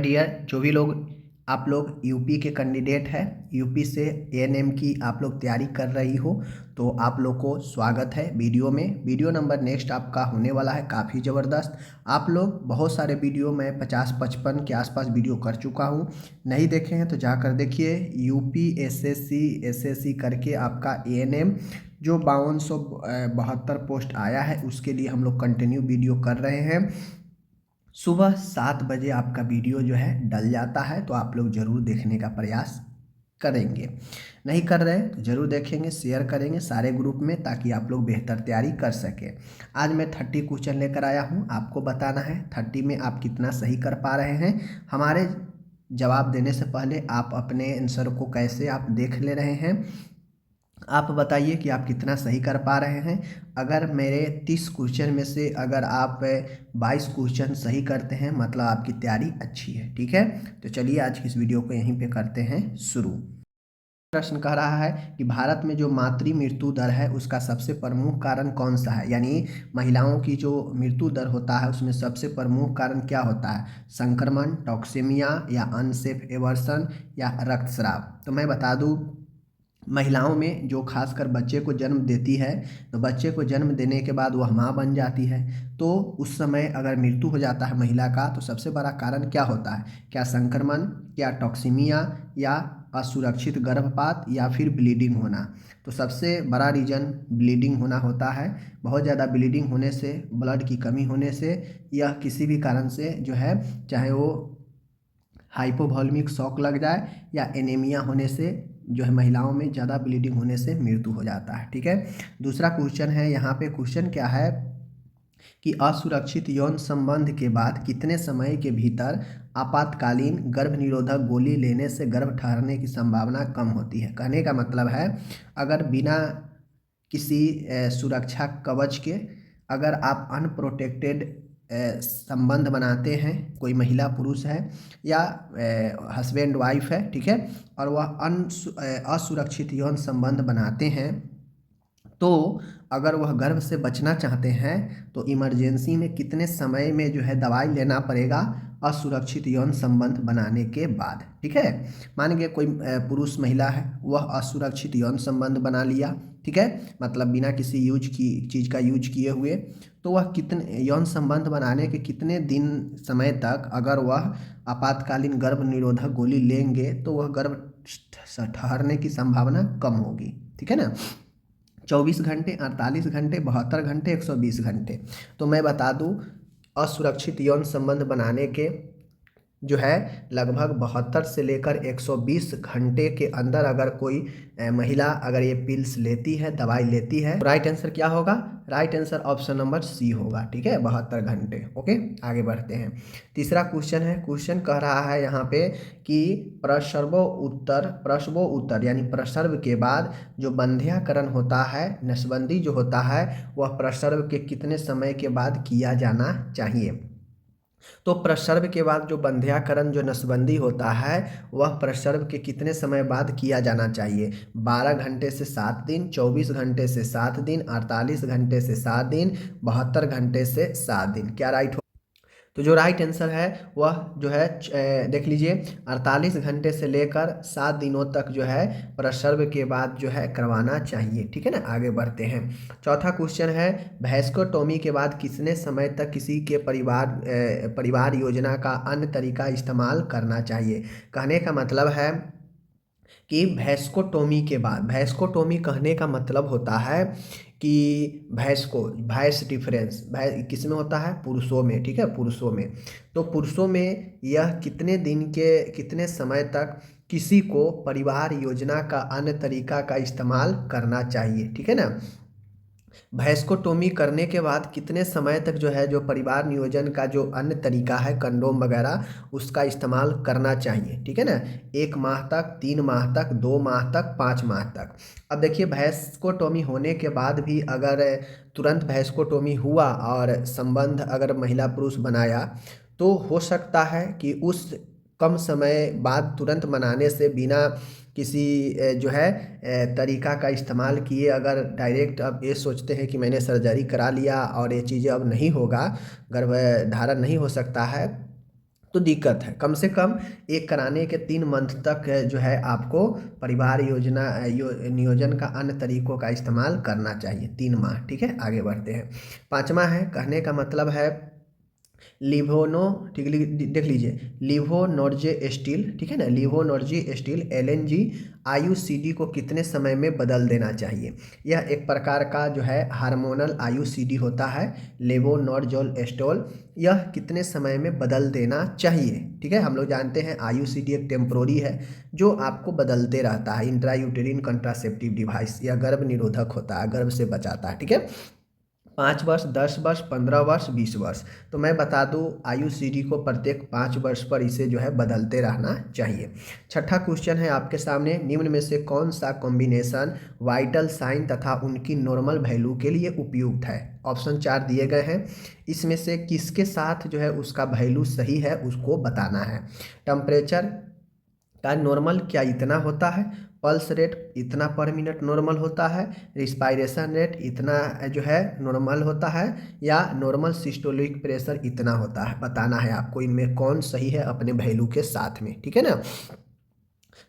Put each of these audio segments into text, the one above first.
Dear, जो भी लोग आप लोग यूपी के कैंडिडेट हैं, यूपी से एएनएम की आप लोग तैयारी कर रही हो, तो आप लोग को स्वागत है वीडियो में। वीडियो नंबर नेक्स्ट आपका होने वाला है काफ़ी ज़बरदस्त। आप लोग बहुत सारे वीडियो मैं 50-55 के आसपास वीडियो कर चुका हूँ, नहीं देखे हैं तो जाकर देखिए। यूपी एसएससी करके आपका एएनएम जो 5272 पोस्ट आया है, उसके लिए हम लोग कंटिन्यू वीडियो कर रहे हैं। सुबह 7 बजे आपका वीडियो जो है डल जाता है, तो आप लोग ज़रूर देखने का प्रयास करेंगे। नहीं कर रहे हैं तो ज़रूर देखेंगे, शेयर करेंगे सारे ग्रुप में, ताकि आप लोग बेहतर तैयारी कर सकें। आज मैं 30 क्वेश्चन लेकर आया हूं, आपको बताना है 30 में आप कितना सही कर पा रहे हैं। हमारे जवाब देने से पहले आप अपने आंसर को कैसे आप देख ले रहे हैं, आप बताइए कि आप कितना सही कर पा रहे हैं। अगर मेरे 30 क्वेश्चन में से अगर आप 22 क्वेश्चन सही करते हैं, मतलब आपकी तैयारी अच्छी है। ठीक है, तो चलिए आज की इस वीडियो को यहीं पे करते हैं शुरू। प्रश्न कह रहा है कि भारत में जो मातृ मृत्यु दर है उसका सबसे प्रमुख कारण कौन सा है। यानी महिलाओं की जो मृत्यु दर होता है उसमें सबसे प्रमुख कारण क्या होता है? संक्रमण, टॉक्सेमिया, या अनसेफ एवर्सन, या रक्तस्राव। तो मैं बता दूं, महिलाओं में जो खासकर बच्चे को जन्म देती है, तो बच्चे को जन्म देने के बाद वह माँ बन जाती है, तो उस समय अगर मृत्यु हो जाता है महिला का, तो सबसे बड़ा कारण क्या होता है? क्या संक्रमण, क्या टॉक्सीमिया, या असुरक्षित गर्भपात, या फिर ब्लीडिंग होना? तो सबसे बड़ा रीजन ब्लीडिंग होना होता है। बहुत ज़्यादा ब्लीडिंग होने से, ब्लड की कमी होने से, या किसी भी कारण से जो है, चाहे वो हाइपोवॉल्मिक शॉक लग जाए या एनीमिया होने से, जो है महिलाओं में ज़्यादा ब्लीडिंग होने से मृत्यु हो जाता है। ठीक है, दूसरा क्वेश्चन है यहाँ पे। क्वेश्चन क्या है कि असुरक्षित यौन संबंध के बाद कितने समय के भीतर आपातकालीन गर्भ निरोधक गोली लेने से गर्भ ठहरने की संभावना कम होती है। कहने का मतलब है, अगर बिना किसी सुरक्षा कवच के अगर आप अनप्रोटेक्टेड संबंध बनाते हैं, कोई महिला पुरुष है या हस्बैंड वाइफ है, ठीक है, और वह असुरक्षित यौन संबंध बनाते हैं, तो अगर वह गर्भ से बचना चाहते हैं तो इमरजेंसी में कितने समय में जो है दवाई लेना पड़ेगा असुरक्षित यौन संबंध बनाने के बाद। ठीक है, मान के कोई पुरुष महिला है, वह असुरक्षित यौन संबंध बना लिया, ठीक है, मतलब बिना किसी यूज की चीज़ का यूज किए हुए, तो वह कितने यौन संबंध बनाने के कितने दिन समय तक अगर वह आपातकालीन गर्भ निरोधक गोली लेंगे तो वह गर्भ ठहरने की संभावना कम होगी। ठीक है ना, 24 घंटे, 48 घंटे, 72 घंटे, 120 घंटे। तो मैं बता दूं, असुरक्षित यौन संबंध बनाने के जो है लगभग 72 से लेकर 120 घंटे के अंदर अगर कोई महिला अगर ये पिल्स लेती है, दवाई लेती है, तो राइट आंसर क्या होगा? Right answer option number C होगा। ठीक है, 72 घंटे। ओके, आगे बढ़ते हैं। तीसरा क्वेश्चन है। क्वेश्चन कह रहा है यहाँ पे कि प्रसवोत्तर यानी प्रसव के बाद जो बंध्याकरण होता है, नसबंदी जो होता है, वह प्रसव के कितने समय के बाद किया जाना चाहिए? तो प्रसव के बाद जो बंध्याकरण, जो नसबंदी होता है, वह प्रसव के कितने समय बाद किया जाना चाहिए? 12 घंटे से 7 दिन, 24 घंटे से 7 दिन, 48 घंटे से 7 दिन, 72 घंटे से 7 दिन। क्या राइट हो? तो जो राइट आंसर है वह जो है देख लीजिए, 48 घंटे से लेकर 7 दिनों तक जो है प्रसव के बाद जो है करवाना चाहिए। ठीक है ना, आगे बढ़ते हैं। चौथा क्वेश्चन है, वैस्कोटोमी के बाद कितने समय तक किसी के परिवार योजना का अन्य तरीका इस्तेमाल करना चाहिए? कहने का मतलब है कि वैस्कोटोमी के बाद, वैस्कोटोमी कहने का मतलब होता है कि भैंस डिफरेंस किस में होता है? पुरुषों में। ठीक है, पुरुषों में। तो पुरुषों में यह कितने दिन के कितने समय तक किसी को परिवार योजना का अन्य तरीका का इस्तेमाल करना चाहिए? ठीक है ना, वैस्कोटोमी करने के बाद कितने समय तक जो है जो परिवार नियोजन का जो अन्य तरीका है, कंडोम वगैरह, उसका इस्तेमाल करना चाहिए? ठीक है ना, 1 माह तक, 3 माह तक, 2 माह तक, 5 माह तक। अब देखिए, वैस्कोटोमी होने के बाद भी अगर तुरंत वैस्कोटोमी हुआ और संबंध अगर महिला पुरुष बनाया, तो हो सकता है कि उस कम समय बाद तुरंत बनाने से बिना किसी जो है तरीका का इस्तेमाल किए अगर डायरेक्ट अब ये सोचते हैं कि मैंने सर्जरी करा लिया और ये चीज़ें अब नहीं होगा, गर्भ धारण नहीं हो सकता है, तो दिक्कत है। कम से कम एक कराने के 3 मंथ तक जो है आपको परिवार योजना नियोजन का अन्य तरीकों का इस्तेमाल करना चाहिए 3 माह। ठीक है, आगे बढ़ते हैं। 5वां है, कहने का मतलब है लिवोनो, ठीक देख लीजिए, लिवोनॉर्जे स्टील, ठीक है ना, लिवोनॉर्जे स्टील एलएनजी आईयूसीडी को कितने समय में बदल देना चाहिए। यह एक प्रकार का जो है हार्मोनल आईयूसीडी होता है, लेवोनॉर्जोल एस्टोल। यह कितने समय में बदल देना चाहिए। ठीक है, हम लोग जानते हैं आईयूसीडी एक टेम्प्रोरी है जो आपको बदलते रहता है, इंट्रायूटेरिन कंट्रासेप्टिव डिवाइस। यह गर्भ निरोधक होता है, गर्भ से बचाता है। ठीक है, 5 वर्ष, 10 वर्ष, 15 वर्ष, 20 वर्ष। तो मैं बता दूं आईयूसीडी को प्रत्येक 5 वर्ष पर इसे जो है बदलते रहना चाहिए। 6ठा क्वेश्चन है आपके सामने, निम्न में से कौन सा कॉम्बिनेशन वाइटल साइन तथा उनकी नॉर्मल वैल्यू के लिए उपयुक्त है। ऑप्शन 4 दिए गए हैं, इसमें से किसके साथ जो है उसका वैल्यू सही है उसको बताना है। टेम्परेचर का नॉर्मल क्या इतना होता है, पल्स रेट इतना पर मिनट नॉर्मल होता है, रिस्पायरेशन रेट इतना जो है नॉर्मल होता है, या नॉर्मल सिस्टोलिक प्रेशर इतना होता है, बताना है आपको इनमें कौन सही है अपने वैल्यू के साथ में। ठीक है ना,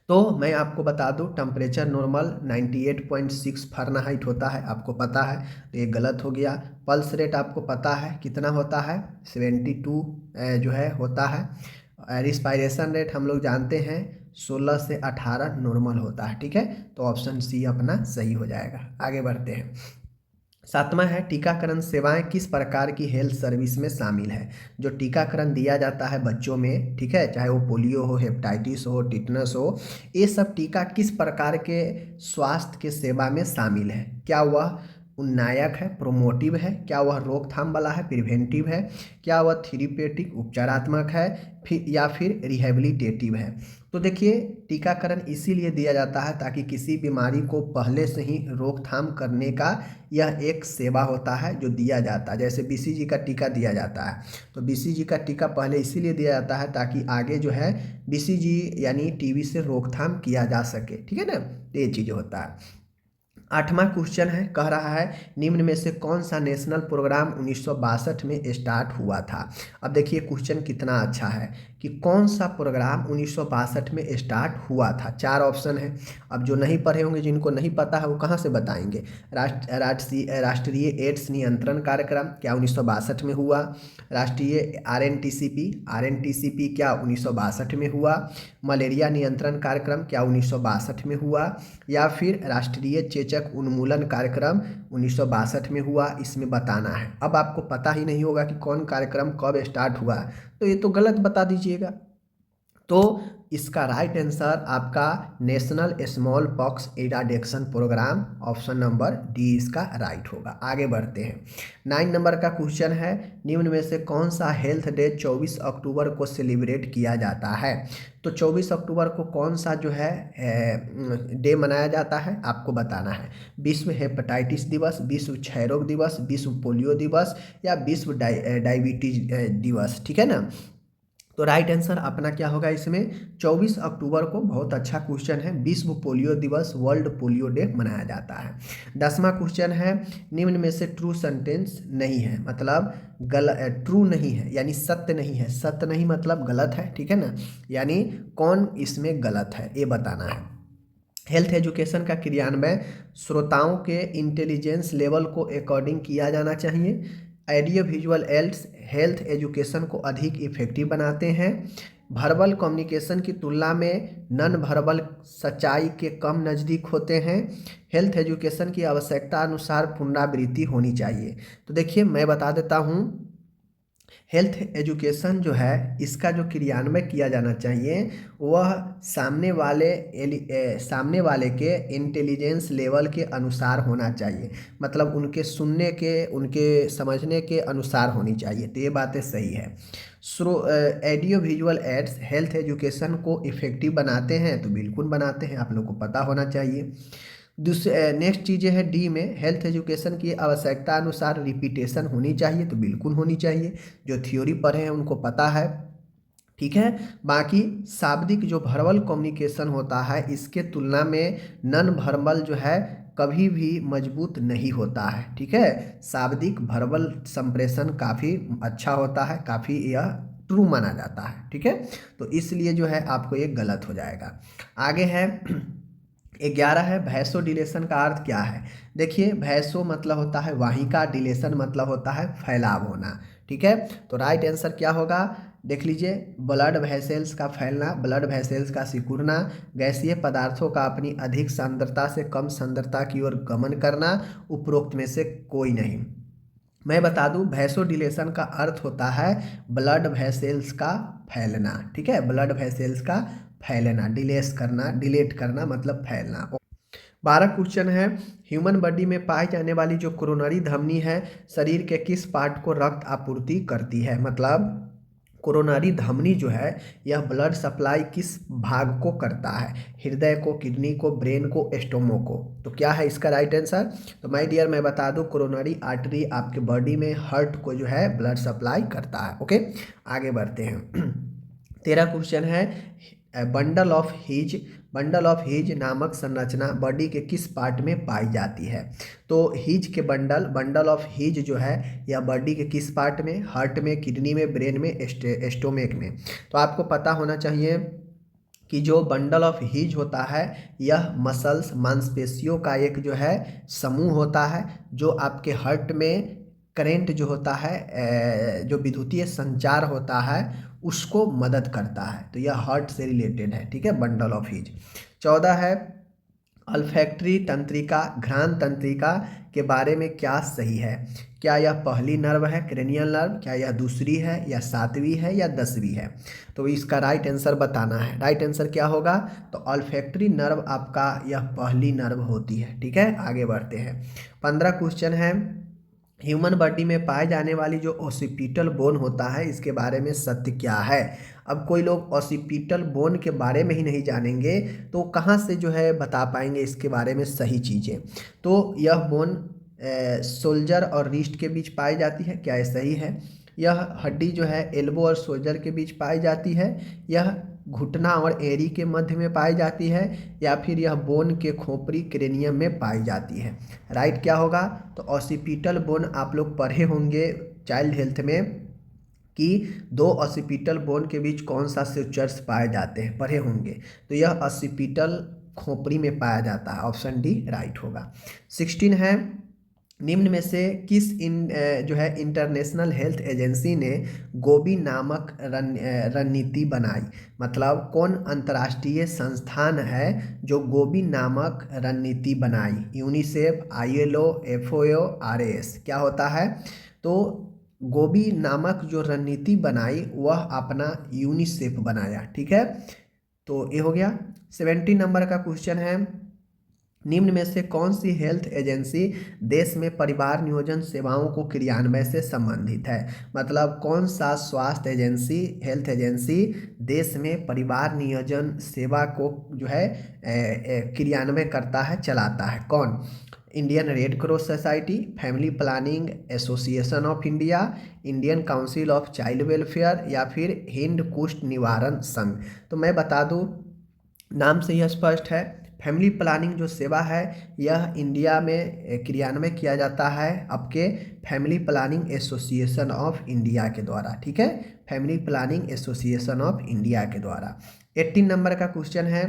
तो मैं आपको बता दूं टेम्परेचर नॉर्मल 98.6 फ़ारेनहाइट होता है, आपको पता है, तो ये गलत हो गया। पल्स रेट आपको पता है कितना होता है, 72 जो है होता है। रिस्पायरेशन रेट हम लोग जानते हैं 16 से 18 नॉर्मल होता है। ठीक है, तो ऑप्शन सी अपना सही हो जाएगा। आगे बढ़ते हैं। 7वां है, टीकाकरण सेवाएं किस प्रकार की हेल्थ सर्विस में शामिल है। जो टीकाकरण दिया जाता है बच्चों में, ठीक है, चाहे वो पोलियो हो, हेपेटाइटिस हो, टिटनस हो, ये सब टीका किस प्रकार के स्वास्थ्य के सेवा में शामिल है। क्या वह उन्नायक है, प्रोमोटिव है, क्या वह रोकथाम वाला है, प्रिवेंटिव है, क्या वह थेरेप्यूटिक उपचारात्मक है, फिर या फिर रिहेबिलिटेटिव है। तो देखिए, टीकाकरण इसीलिए दिया जाता है ताकि किसी बीमारी को पहले से ही रोकथाम करने का यह एक सेवा होता है जो दिया जाता है। जैसे बीसीजी का टीका दिया जाता है, तो बीसीजी का टीका पहले इसीलिए दिया जाता है ताकि आगे जो है बीसीजी यानी टीबी से रोकथाम किया जा सके। ठीक है ना, तो ये चीज़ होता है। 8वां क्वेश्चन है, कह रहा है निम्न में से कौन सा नेशनल प्रोग्राम 1962 में स्टार्ट हुआ था। अब देखिए क्वेश्चन कितना अच्छा है कि कौन सा प्रोग्राम 1962 में स्टार्ट हुआ था। 4 ऑप्शन है। अब जो नहीं पढ़े होंगे, जिनको नहीं पता है, वो कहाँ से बताएंगे। राष्ट्रीय एड्स नियंत्रण कार्यक्रम क्या 1962 में हुआ। राष्ट्रीय आरएनटीसीपी क्या 1962 में हुआ। मलेरिया नियंत्रण कार्यक्रम क्या 1962 में हुआ, या फिर राष्ट्रीय चेचक उन्मूलन कार्यक्रम 1962 में हुआ। इसमें बताना है। अब आपको पता ही नहीं होगा कि कौन कार्यक्रम कब स्टार्ट हुआ, तो ये तो गलत बता दीजिएगा। तो इसका राइट आंसर आपका national small pox eradication program, option number D इसका राइट होगा। आगे बढ़ते हैं। 9 नंबर का क्वेश्चन है, निम्न में से कौन सा हेल्थ डे 24 अक्टूबर को सेलिब्रेट किया जाता है। तो 24 अक्टूबर को कौन सा जो है डे मनाया जाता है, आपको बताना है। विश्व हेपेटाइटिस दिवस, विश्व क्षय रोग दिवस, विश्व पोलियो दिवस, या विश्व डायबिटीज दिवस। ठीक है ना, तो राइट आंसर अपना क्या होगा इसमें, 24 अक्टूबर को, बहुत अच्छा क्वेश्चन है, विश्व पोलियो दिवस, वर्ल्ड पोलियो डे मनाया जाता है। 10वां क्वेश्चन है, निम्न में से ट्रू सेंटेंस नहीं है, मतलब ट्रू नहीं है यानी सत्य नहीं है। सत्य नहीं मतलब गलत है। ठीक है ना, यानी कौन इसमें गलत है ये बताना है। हेल्थ एजुकेशन का क्रियान्वयन श्रोताओं के इंटेलिजेंस लेवल को अकॉर्डिंग किया जाना चाहिए। Audio visual aids health education को अधिक इफेक्टिव बनाते हैं। वर्बल कम्युनिकेशन की तुलना में नॉन वर्बल सच्चाई के कम नज़दीक होते हैं। हेल्थ एजुकेशन की आवश्यकता अनुसार पुनरावृत्ति होनी चाहिए। तो देखिए मैं बता देता हूँ, हेल्थ एजुकेशन जो है इसका जो क्रियान्वयन किया जाना चाहिए वह सामने वाले के इंटेलिजेंस लेवल के अनुसार होना चाहिए, मतलब उनके सुनने के, उनके समझने के अनुसार होनी चाहिए। तो ये बातें सही है। Audio visual aids health education को इफेक्टिव बनाते हैं, तो बिल्कुल बनाते हैं, आप लोग को पता होना चाहिए। दूसरे नेक्स्ट चीज़ें है डी में, हेल्थ एजुकेशन की आवश्यकता अनुसार रिपीटेशन होनी चाहिए, तो बिल्कुल होनी चाहिए, जो थ्योरी पढ़े हैं उनको पता है। ठीक है, बाकी शाब्दिक जो वर्बल कम्युनिकेशन होता है इसके तुलना में नॉन वर्बल जो है कभी भी मजबूत नहीं होता है। ठीक है, शाब्दिक वर्बल संप्रेषण काफ़ी अच्छा होता है, काफ़ी यह ट्रू माना जाता है, ठीक है। तो इसलिए जो है आपको ये गलत हो जाएगा। आगे है 11 है भैंसो डिलेशन का अर्थ क्या है। देखिए भैंसो मतलब होता है वाहिका, डिलेशन मतलब होता है फैलाव होना, ठीक है। तो राइट आंसर क्या होगा, देख लीजिए, ब्लड वेसल्स का फैलना, ब्लड वेसल्स का सिकुड़ना, गैसीय पदार्थों का अपनी अधिक सांद्रता से कम सांद्रता की ओर गमन करना, उपरोक्त में से कोई नहीं। मैं बता दूं वैसोडिलेशन का अर्थ होता है ब्लड वेसल्स का फैलना, ठीक है, ब्लड वेसल्स का फैलना, डिलेट करना मतलब फैलना। 12 क्वेश्चन है, ह्यूमन बॉडी में पाई जाने वाली जो कोरोनरी धमनी है शरीर के किस पार्ट को रक्त आपूर्ति करती है। मतलब कोरोनरी धमनी जो है यह ब्लड सप्लाई किस भाग को करता है, हृदय को, किडनी को, ब्रेन को, स्टोमो को। तो क्या है इसका राइट आंसर। तो माय डियर मैं बता दूं कोरोनरी आर्टरी आपके बॉडी में हार्ट को जो है ब्लड सप्लाई करता है। ओके आगे बढ़ते हैं 13 क्वेश्चन है, bundle of His, bundle of His नामक संरचना बॉडी के किस पार्ट में पाई जाती है। तो हीज के बंडल, बंडल ऑफ हीज जो है यह बॉडी के किस पार्ट में, हार्ट में, किडनी में, ब्रेन में, स्टोमेक में। तो आपको पता होना चाहिए कि जो बंडल ऑफ हीज होता है यह मसल्स, मांसपेशियों का एक जो है समूह होता है जो आपके हार्ट में करेंट जो होता है, जो विद्युतीय संचार होता है उसको मदद करता है। तो यह हार्ट से रिलेटेड है, ठीक है, बंडल ऑफ हीज। 14 है, अल्फैक्टरी तंत्रिका, घ्राण तंत्रिका के बारे में क्या सही है। क्या यह पहली नर्व है, क्रेनियल नर्व, क्या यह दूसरी है या सातवीं है या 10वीं है। तो इसका राइट आंसर बताना है। राइट आंसर क्या होगा, तो अल्फैक्टरी नर्व आपका यह पहली नर्व होती है, ठीक है। आगे बढ़ते हैं 15 क्वेश्चन है, ह्यूमन बॉडी में पाए जाने वाली जो ओसिपिटल बोन होता है इसके बारे में सत्य क्या है। अब कोई लोग ओसिपिटल बोन के बारे में ही नहीं जानेंगे तो कहाँ से जो है बता पाएंगे इसके बारे में सही चीज़ें। तो यह बोन शोल्डर और रिस्ट के बीच पाई जाती है, क्या ये सही है। यह हड्डी जो है एल्बो और शोल्डर के बीच पाई जाती है, यह घुटना और एड़ी के मध्य में पाई जाती है, या फिर यह बोन के खोपड़ी क्रेनियम में पाई जाती है। राइट क्या होगा, तो ऑसिपिटल बोन आप लोग पढ़े होंगे चाइल्ड हेल्थ में कि दो ऑसिपिटल बोन के बीच कौन सा स्ट्रक्चर्स पाए जाते हैं, पढ़े होंगे। तो यह ऑसिपिटल खोपड़ी में पाया जाता है, ऑप्शन डी राइट होगा। 16 है, निम्न में से किस जो है इंटरनेशनल हेल्थ एजेंसी ने गोबी नामक रणनीति बनाई। मतलब कौन अंतर्राष्ट्रीय संस्थान है जो गोबी नामक रणनीति बनाई। यूनिसेफ, ILO, FAO, RAS क्या होता है। तो गोबी नामक जो रणनीति बनाई वह अपना यूनिसेफ बनाया, ठीक है। तो ये हो गया। 17 नंबर का क्वेश्चन है, निम्न में से कौन सी हेल्थ एजेंसी देश में परिवार नियोजन सेवाओं को क्रियान्वयन से संबंधित है। मतलब कौन सा स्वास्थ्य एजेंसी, हेल्थ एजेंसी देश में परिवार नियोजन सेवा को जो है क्रियान्वयन करता है, चलाता है, कौन। Indian red cross society, family planning association of India, Indian council of child welfare, या फिर हिंद कुष्ठ निवारण संघ। तो मैं बता दूं नाम से यह स्पष्ट है, फैमिली प्लानिंग जो सेवा है यह इंडिया में क्रियान्वयन किया जाता है आपके family planning association of India के द्वारा, ठीक है, family planning association of India के द्वारा। 18 नंबर का क्वेश्चन है,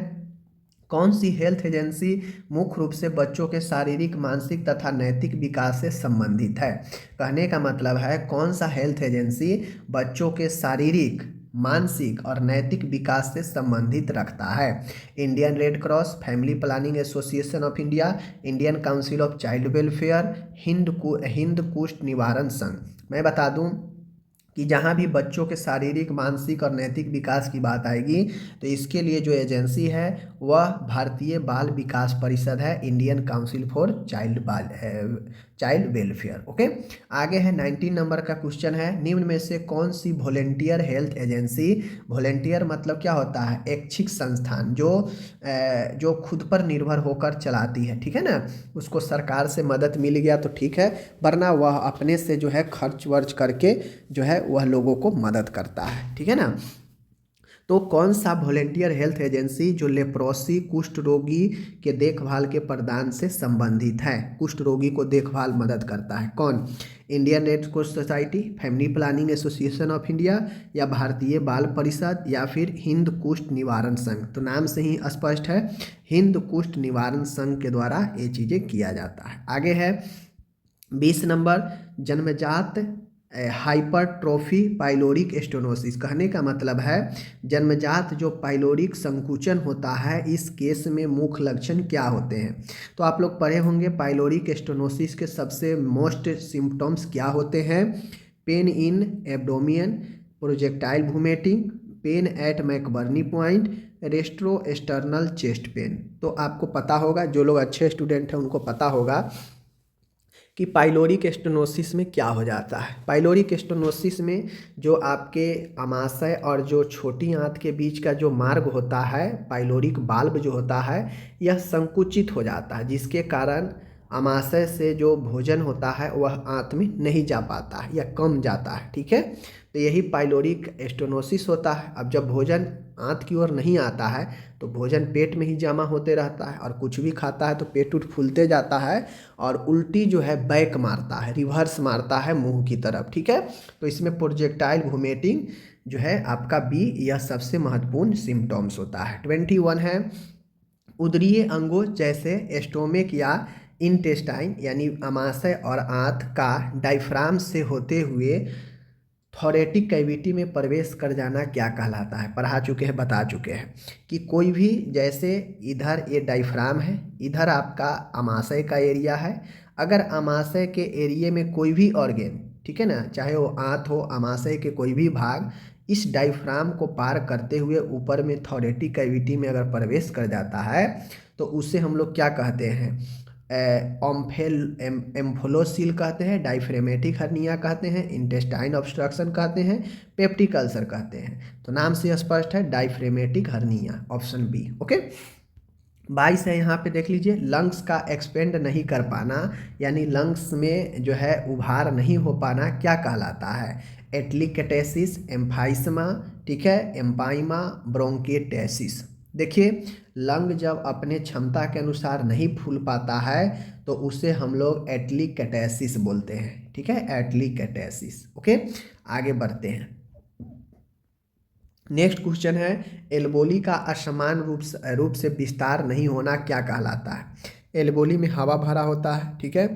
कौन सी हेल्थ एजेंसी मुख्य रूप से बच्चों के शारीरिक, मानसिक तथा नैतिक विकास से संबंधित है। कहने का मतलब है कौन सा हेल्थ एजेंसी बच्चों के शारीरिक, मानसिक और नैतिक विकास से संबंधित रखता है। Indian red cross, family planning association of India, Indian council of child welfare, Hind कुष्ठ निवारण संघ। मैं बता दूं कि जहाँ भी बच्चों के शारीरिक, मानसिक और नैतिक विकास की बात आएगी तो इसके लिए जो एजेंसी है वह भारतीय बाल विकास परिषद है, Indian council for child welfare. Okay आगे है 19 नंबर का क्वेश्चन है, निम्न में से कौन सी वॉलेंटियर हेल्थ एजेंसी, वॉलेंटियर मतलब क्या होता है, ऐच्छिक संस्थान जो खुद पर निर्भर होकर चलाती है, ठीक है ना। उसको सरकार से मदद मिल गया तो ठीक है, वरना वह अपने से जो है खर्च वर्च करके जो है वह लोगों को मदद करता है, ठीक है ना। तो कौन सा वॉलेंटियर हेल्थ एजेंसी जो लेप्रोसी कुष्ठ रोगी के देखभाल के प्रदान से संबंधित है, कुष्ठ रोगी को देखभाल मदद करता है, कौन? Indian red cross society, family planning association of India, या भारतीय बाल परिषद, या फिर हिंद कुष्ठ निवारण संघ। तो नाम से ही स्पष्ट है, हिंद कुष्ठ निवारण संघ के द्वारा ये चीज़ें किया जाता है। आगे है 20 नंबर, जन्मजात हाइपरट्रोफी पाइलोरिक स्टेनोसिस। कहने का मतलब है जन्मजात जो पाइलोरिक संकुचन होता है, इस केस में मुख्य लक्षण क्या होते हैं? तो आप लोग पढ़े होंगे पाइलोरिक स्टेनोसिस के सबसे मोस्ट सिम्टम्स क्या होते हैं? Pain in abdomen, projectile vomiting, pain at McBurney point, retrosternal chest pain. तो आपको पता होगा, जो लोग अच्छे स्टूडेंट हैं उनको पता होगा कि पाइलोरिक स्टेनोसिस में क्या हो जाता है। पाइलोरिक स्टेनोसिस में जो आपके अमाशय और जो छोटी आंत के बीच का जो मार्ग होता है, पाइलोरिक वाल्व जो होता है, यह संकुचित हो जाता है, जिसके कारण अमाशय से जो भोजन होता है वह आंत में नहीं जा पाता है या कम जाता है। ठीक है, तो यही पाइलोरिक स्टेनोसिस होता है। अब जब भोजन आंत की ओर नहीं आता है तो भोजन पेट में ही जमा होते रहता है, और कुछ भी खाता है तो पेट उठ फूलते जाता है, और उल्टी जो है बैक मारता है, रिवर्स मारता है मुंह की तरफ। ठीक है, तो इसमें प्रोजेक्टाइल वोमिटिंग जो है आपका बी, यह सबसे महत्वपूर्ण सिम्टम्स होता है। 21 है, उदरीय अंगों जैसे एस्टोमिक या इंटेस्टाइन यानी अमाशय और आंत का डायफ्राम से होते हुए थोरेटिक कैविटी में प्रवेश कर जाना क्या कहलाता है? पढ़ा चुके हैं, बता चुके हैं कि कोई भी, जैसे इधर ये डायफ्राम है, इधर आपका अमाशय का एरिया है, अगर अमाशय के एरिया में कोई भी ऑर्गेन, ठीक है ना, चाहे वो आंत हो, अमाशय के कोई भी भाग, इस डायफ्राम को पार करते हुए ऊपर में थोरेटिक कैविटी में अगर प्रवेश कर जाता है तो उसे हम लोग क्या कहते हैं? एम्फोलोसील कहते हैं, डाइफ्रेमेटिक हर्निया कहते हैं, इंटेस्टाइन ऑब्स्ट्रक्शन कहते हैं, पेप्टिक अल्सर कहते हैं। तो नाम से स्पष्ट है, डाइफ्रेमेटिक हर्निया, ऑप्शन बी। ओके, 22 है, यहाँ पे देख लीजिए, लंग्स का एक्सपेंड नहीं कर पाना यानी लंग्स में जो है उभार नहीं हो पाना क्या कहलाता है? एटलिकेटेसिस, एम्फाइसमा, ठीक है, एम्पाइमा, ब्रोंकिटेसिस। देखिए, लंग जब अपने क्षमता के अनुसार नहीं फूल पाता है तो उसे हम लोग एटलिकेटेसिस बोलते हैं। ठीक है, एटलिकेटेसिस। ओके, आगे बढ़ते हैं। नेक्स्ट क्वेश्चन है, एल्बोली का असमान रूप से विस्तार नहीं होना क्या कहलाता है? एल्बोली में हवा भरा होता है, ठीक है,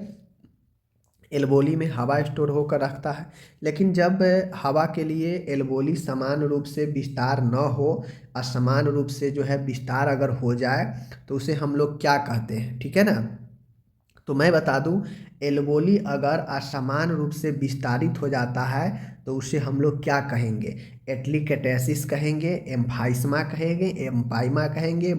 एल्बोली में हवा स्टोर होकर रखता है, लेकिन जब हवा के लिए एल्बोली समान रूप से विस्तार न हो, असमान रूप से जो है विस्तार अगर हो जाए तो उसे हम लोग क्या कहते हैं? ठीक है ना, तो मैं बता दूं, एल्बोली अगर असमान रूप से विस्तारित हो जाता है तो उसे हम लोग क्या कहेंगे? एटलिकेटेसिस कहेंगे, एम्फाइसमा कहेंगे, एम्पाइमा कहेंगे,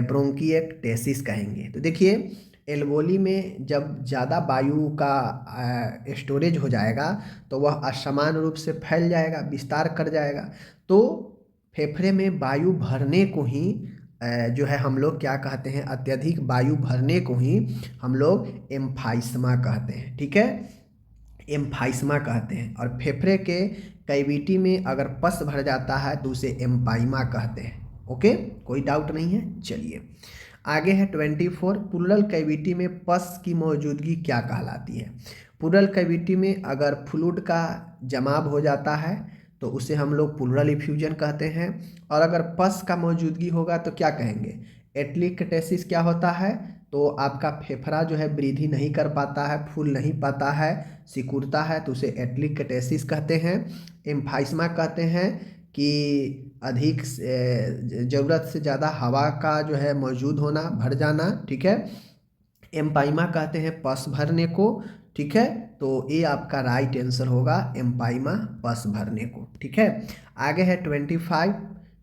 ब्रोंकिएक्टेसिस कहेंगे। तो देखिए, एल्बोली में जब ज़्यादा वायु का स्टोरेज हो जाएगा तो वह असमान रूप से फैल जाएगा, विस्तार कर जाएगा, तो फेफड़े में वायु भरने को ही जो है हम लोग क्या कहते हैं? अत्यधिक वायु भरने को ही हम लोग एम्फाइसमा कहते हैं। ठीक है, एम्फाइसमा कहते हैं। और फेफड़े के कैविटी में अगर पस भर जाता है तो उसे एम्पाइमा कहते हैं। ओके, कोई डाउट नहीं है। चलिए आगे है 24, प्लूरल कैविटी में पस की मौजूदगी क्या कहलाती है? प्लूरल कैविटी में अगर फ्लूइड का जमाव हो जाता है तो उसे हम लोग प्लूरल इफ्यूजन कहते हैं, और अगर पस का मौजूदगी होगा तो क्या कहेंगे? एटलिकेटेसिस क्या होता है? तो आपका फेफड़ा जो है वृद्धि नहीं कर पाता है, फूल नहीं पाता है, सिकुड़ता है, तो उसे एटलिकेटेसिस कहते हैं। एम्फाइसमा कहते हैं कि अधिक ज़रूरत से ज़्यादा हवा का जो है मौजूद होना, भर जाना। ठीक है, एम्पाइमा कहते हैं पस भरने को। ठीक है, तो ये आपका राइट आंसर होगा, एम्पाइमा, पस भरने को। ठीक है, आगे है 25,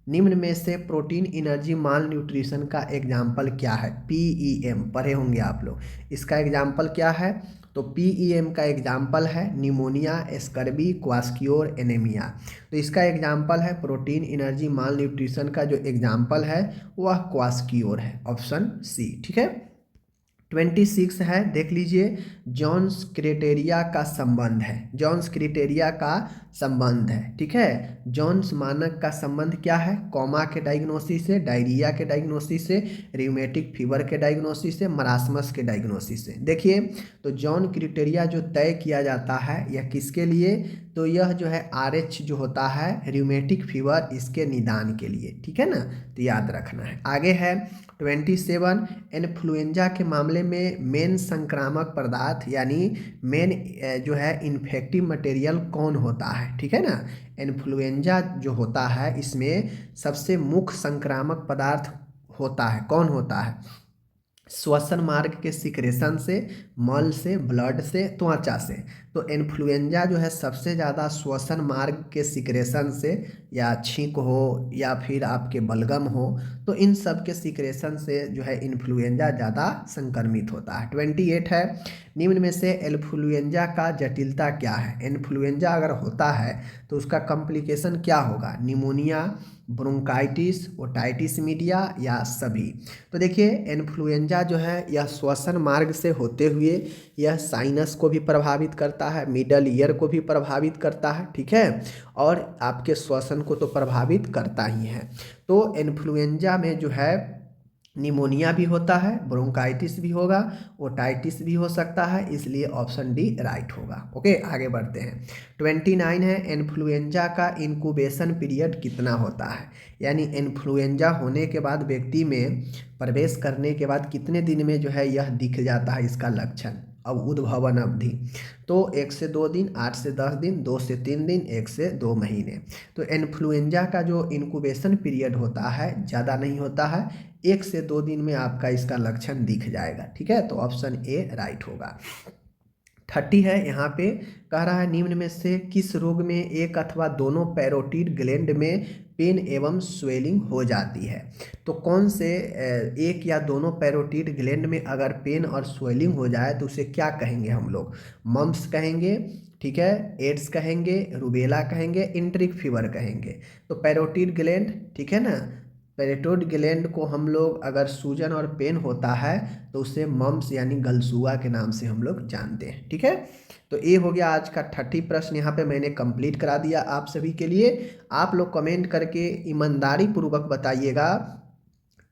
निम्न में से प्रोटीन एनर्जी माल न्यूट्रिशन का एग्जाम्पल क्या है? PEM पढ़े होंगे आप लोग, इसका एग्जाम्पल क्या है? तो PEM का एग्जाम्पल है निमोनिया, स्कर्बी, क्वास्कियोर, एनीमिया। तो इसका एग्जाम्पल है प्रोटीन एनर्जी माल न्यूट्रिशन का जो एग्जाम्पल है वह क्वास्कियोर है, ऑप्शन सी। ठीक है, 26 है, देख लीजिए, जॉन्स क्राइटेरिया का संबंध है, जॉन्स क्राइटेरिया का संबंध है, ठीक है। जॉन्स मानक का संबंध क्या है? कोमा के डायग्नोसिस से, डायरिया के डायग्नोसिस से, रियूमेटिक फीवर के डायग्नोसिस से, मरासमस के डायग्नोसिस से। देखिए, तो जॉन क्राइटेरिया जो तय किया जाता है यह किसके लिए? तो यह जो है RH जो होता है रियूमेटिक फीवर, इसके निदान के लिए, ठीक है ना, तो याद रखना है। आगे है 27, इन्फ्लुएंजा के मामले में मेन संक्रामक पदार्थ यानी मेन जो है इन्फेक्टिव मटेरियल कौन होता है, ठीक है ना। इन्फ्लुएंजा जो होता है इसमें सबसे मुख्य संक्रामक पदार्थ होता है, कौन होता है? श्वसन मार्ग के सिक्रेशन से, मल से, ब्लड से, त्वचा से। तो इन्फ्लुएंजा जो है सबसे ज़्यादा श्वसन मार्ग के सिक्रेशन से, या छींक हो या फिर आपके बलगम हो, तो इन सब के सिक्रेशन से जो है इन्फ्लुएंजा ज़्यादा संक्रमित होता है। 28 है, निम्न में से इन्फ्लुएंजा का जटिलता क्या है? इन्फ्लुएंजा अगर होता है तो उसका कॉम्प्लिकेशन क्या होगा? निमोनिया, ब्रोंकाइटिस, ओटाइटिस मीडिया या सभी। तो देखिए, इन्फ्लुएंजा जो है यह श्वसन मार्ग से होते हुए यह साइनस को भी प्रभावित करता है, मिडल ईयर को भी प्रभावित करता है, ठीक है, और आपके श्वसन को तो प्रभावित करता ही है। तो इन्फ्लुएंजा में जो है निमोनिया भी होता है, ब्रोंकाइटिस भी होगा, ओटाइटिस भी हो सकता है, इसलिए ऑप्शन डी राइट होगा। ओके, आगे बढ़ते हैं। 29 है, इन्फ्लुएंजा का इंक्यूबेशन पीरियड कितना होता है? यानी इन्फ्लुएंजा होने के बाद व्यक्ति में प्रवेश करने के बाद कितने दिन में जो है यह दिख जाता है इसका लक्षण, अब उद्भवन अवधि? तो 1 से 2 दिन, 8 से 10 दिन, 2 से 3 दिन, 1 से 2 महीने। तो इन्फ्लुएंजा का जो इंक्यूबेशन पीरियड होता है ज़्यादा नहीं होता है, 1 से 2 दिन में आपका इसका लक्षण दिख जाएगा, ठीक है, तो ऑप्शन ए राइट होगा। 30 है, यहाँ पे कह रहा है निम्न में से किस रोग में एक अथवा दोनों पैरोटिड ग्लैंड में पेन एवं स्वेलिंग हो जाती है? तो कौन से एक या दोनों पैरोटिड ग्लैंड में अगर पेन और स्वेलिंग हो जाए तो उसे क्या कहेंगे हम लोग? मम्प्स कहेंगे, ठीक है, एड्स कहेंगे, रूबेला कहेंगे, इंट्रिक फीवर कहेंगे। तो पैरोटिड ग्लैंड, ठीक है ना, पैरोटिड ग्लैंड को हम लोग अगर सूजन और पेन होता है तो उसे मम्प्स यानी गलसुआ के नाम से हम लोग जानते हैं, ठीक है। तो ये हो गया आज का 30 प्रश्न, यहाँ पे मैंने कंप्लीट करा दिया आप सभी के लिए। आप लोग कमेंट करके ईमानदारी पूर्वक बताइएगा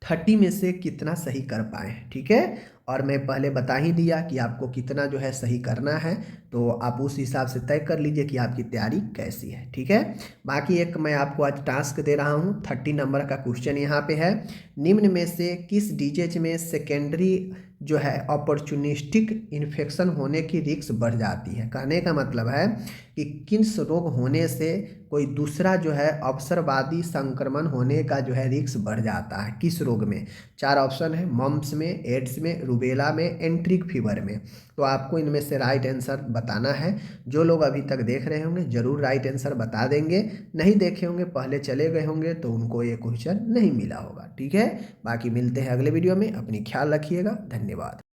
30 में से कितना सही कर पाए, ठीक है। और मैं पहले बता ही दिया कि आपको कितना जो है सही करना है, तो आप उस हिसाब से तय कर लीजिए कि आपकी तैयारी कैसी है, ठीक है। बाकी एक मैं आपको आज टास्क दे रहा हूँ, 30 नंबर का क्वेश्चन यहाँ पे है, निम्न में से किस डिजीज में सेकेंडरी जो है अपॉर्चुनिस्टिक इन्फेक्शन होने की रिस्क बढ़ जाती है? कहने का मतलब है कि किस रोग होने से कोई दूसरा जो है अवसरवादी संक्रमण होने का जो है रिस्क बढ़ जाता है, किस रोग में? 4 ऑप्शन है, मम्प्स में, एड्स में, रूबेला में, एंट्रिक फीवर में। तो आपको इनमें से राइट आंसर बताना है। जो लोग अभी तक देख रहे होंगे जरूर राइट आंसर बता देंगे, नहीं देखे होंगे, पहले चले गए होंगे तो उनको ये क्वेश्चन नहीं मिला होगा, ठीक है। बाकी मिलते हैं अगले वीडियो में, अपनी ख्याल रखिएगा, धन्यवाद।